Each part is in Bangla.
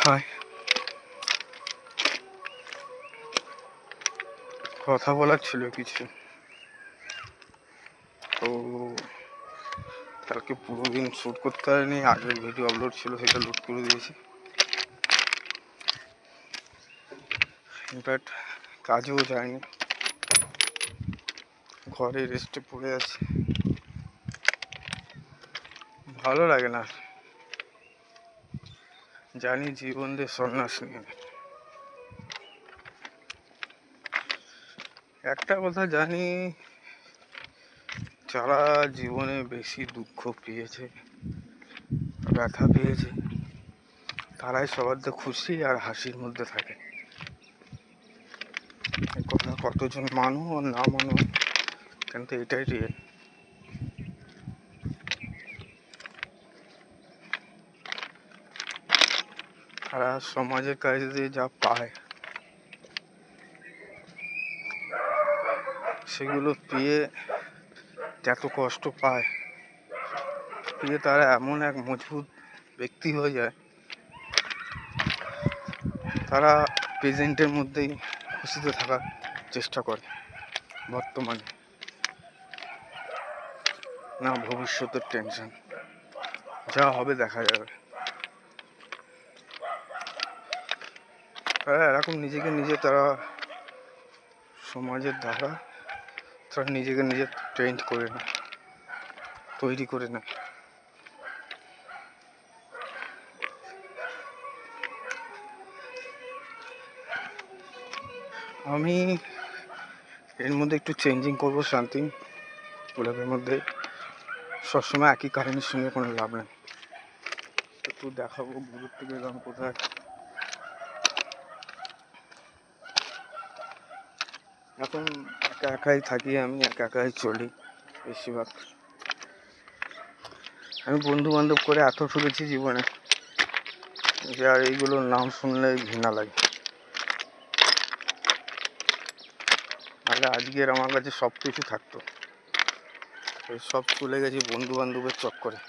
হাই, কথা বলার ছিল কিছু। তো কালকে পুরো দিন শ্যুট করতে হয়নি, আগের ভিডিও আপলোড ছিল সেটা লোড করে দিয়েছি। ইনফ্যাক্ট কাজেও যায়নি, ঘরে রেস্টে পড়ে আছি। ভালো লাগে না, জানি জীবন দিয়ে সন্ন্যাস নিয়ে। একটা কথা জানি, যারা জীবনে বেশি দুঃখ পেয়েছে, ব্যথা পেয়েছে, তারাই সবার তো খুশি আর হাসির মধ্যে থাকে। এই কথা কতজন মানু আর না মানু, কিন্তু এটাই রিয়েল। তারা সমাজের কাছে দিয়ে যা পায়, সেগুলো পেয়ে এত কষ্ট পায়, পেয়ে তারা এমন এক মজবুত ব্যক্তি হয়ে যায়, তারা প্রেজেন্টের মধ্যেই খুশিতে থাকার চেষ্টা করে। বর্তমানে না ভবিষ্যতের টেনশন, যা হবে দেখা যাবে। তারা এরকম নিজেকে নিজে, তারা সমাজের দ্বারা তারা নিজেকে নিজে ট্রেন্ড করে নেয়, তৈরি করে নেয়। আমি এর মধ্যে একটু চেঞ্জিং করবো, শান্তি গোলাপের মধ্যে সবসময় একই কাহিনীর সঙ্গে কোনো লাভ নেই। একটু দেখাবো ঘুরতে গেলাম কোথায়। এখন একা একাই থাকি, আমি একা একাই চলি বেশিরভাগ। আমি বন্ধু বান্ধব করে এত শুনেছি জীবনে যে আর এইগুলোর নাম শুনলে ঘৃণা লাগে। তাহলে আজকের আমার কাছে সব কিছু থাকতো, সব চলে গেছে বন্ধু বান্ধবের চক্করে।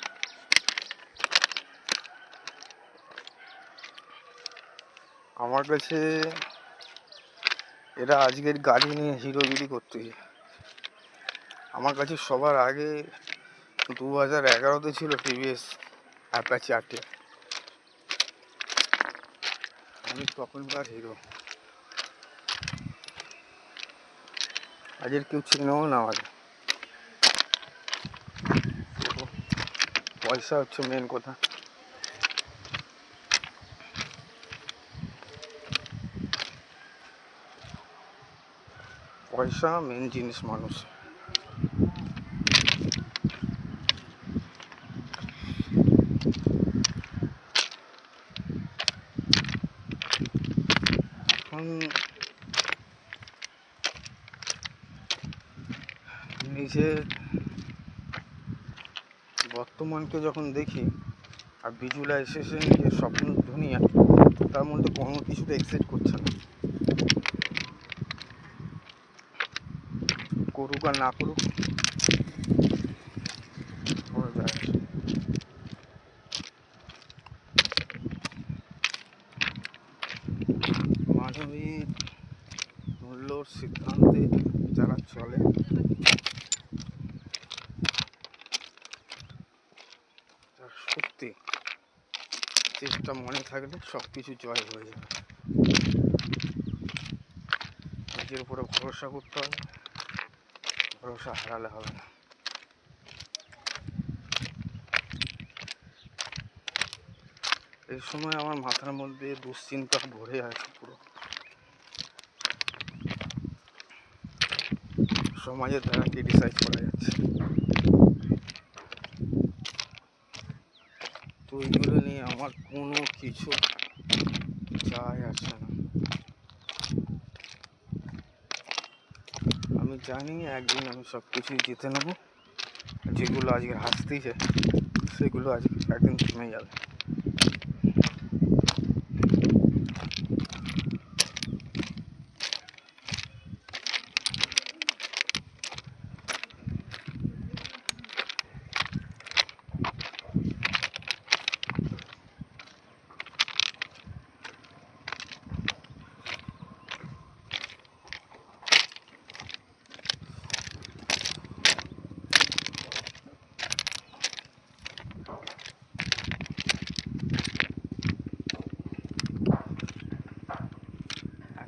আমার কাছে এরা আজকের গাড়ি নিয়ে হিরোগিরি করতে, আমার কাছে সবার আগে 2011-তে ছিল টিভিএস অ্যাপাচি RTR। আমি তখনকার হিরো, আজের কেউ চিনেও না আমাকে। পয়সা হচ্ছে মেন কথা। পয়সা মেন জিনিস মানুষ। এখন নিজের বর্তমানকে যখন দেখি আর ভিজুয়ালাইজেশন, নিজের স্বপ্ন দুনিয়া, তার মধ্যে কোনো কিছুতে এক্সিস্ট করছে না। করুক আর না করুক, মানবিক মূল্যর সিদ্ধান্তে যারা চলে, তার সত্যি চেষ্টা মনে থাকলে সব কিছু জয় হয়ে যাবে। নিজের উপরে ভরসা করতে হবে, ভরসা হারালে হবে না। এই সময় আমার মাথার মধ্যে দুশ্চিন্তা ভরে আছে পুরো। সমাজের দ্বারা ক্রিটিসাইজ করা যাচ্ছে, তো এইগুলো নিয়ে আমার কোনো কিছু যায় আসে না। আমি জানি একদিন আমি সব কিছুই জিতে নেবো, যেগুলো আজকে হাসতেইছে সেগুলো আজ একদিন থেমে যাবে।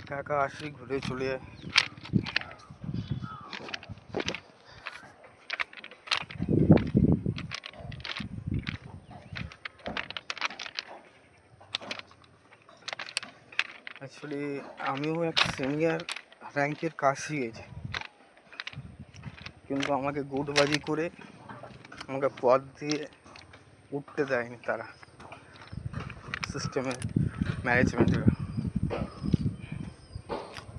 একা একা আসি, ঘুরে চলে যায়। অ্যাকচুয়ালি আমিও এক সিনিয়র র্যাঙ্কের কাজ শিখেছি, কিন্তু আমাকে গুটবাজি করে আমাকে পদ দিয়ে উঠতে দেয়নি তারা, সিস্টেমের ম্যানেজমেন্টেরা।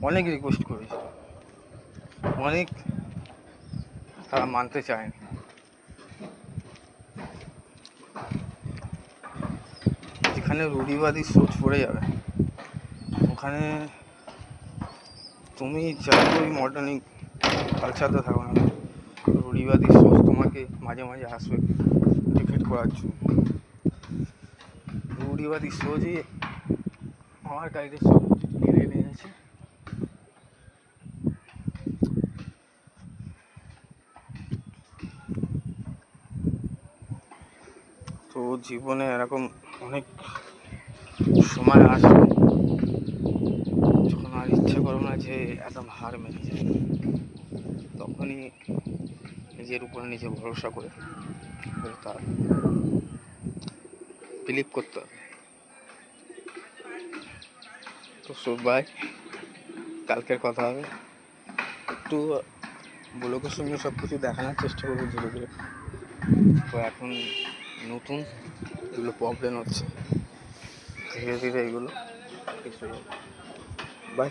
অনেক রিকোয়েস্ট করেছি, অনেক, তারা মানতে চায়নি। যেখানে রুঢ়িবাদী সোচ পড়ে যাবে, ওখানে তুমি যতই মডার্ন কালচারতে থাকো না, রুঢ়িবাদী সোচ তোমাকে মাঝে মাঝে আসবে ডিফিট করার জন্য। রুঢ়িবাদী সোচই আমার কাছে সব কেড়ে নিয়েছে। তো জীবনে এরকম অনেক সময় আসে যখন আর ইচ্ছে করো না যে একদম হার মেনে যায়, তখনই নিজের উপরে নিজে ভরসা করে তার বিলিভ করতে হবে। তো সবাই কালকের কথা হবে, একটু ব্লগের সঙ্গে সব কিছু দেখানোর চেষ্টা করবো ধীরে ধীরে। তো এখন নতুন এগুলো প্রবলেম হচ্ছে, ধীরে ধীরে এগুলো ঠিক হয়ে যাবে। বাই।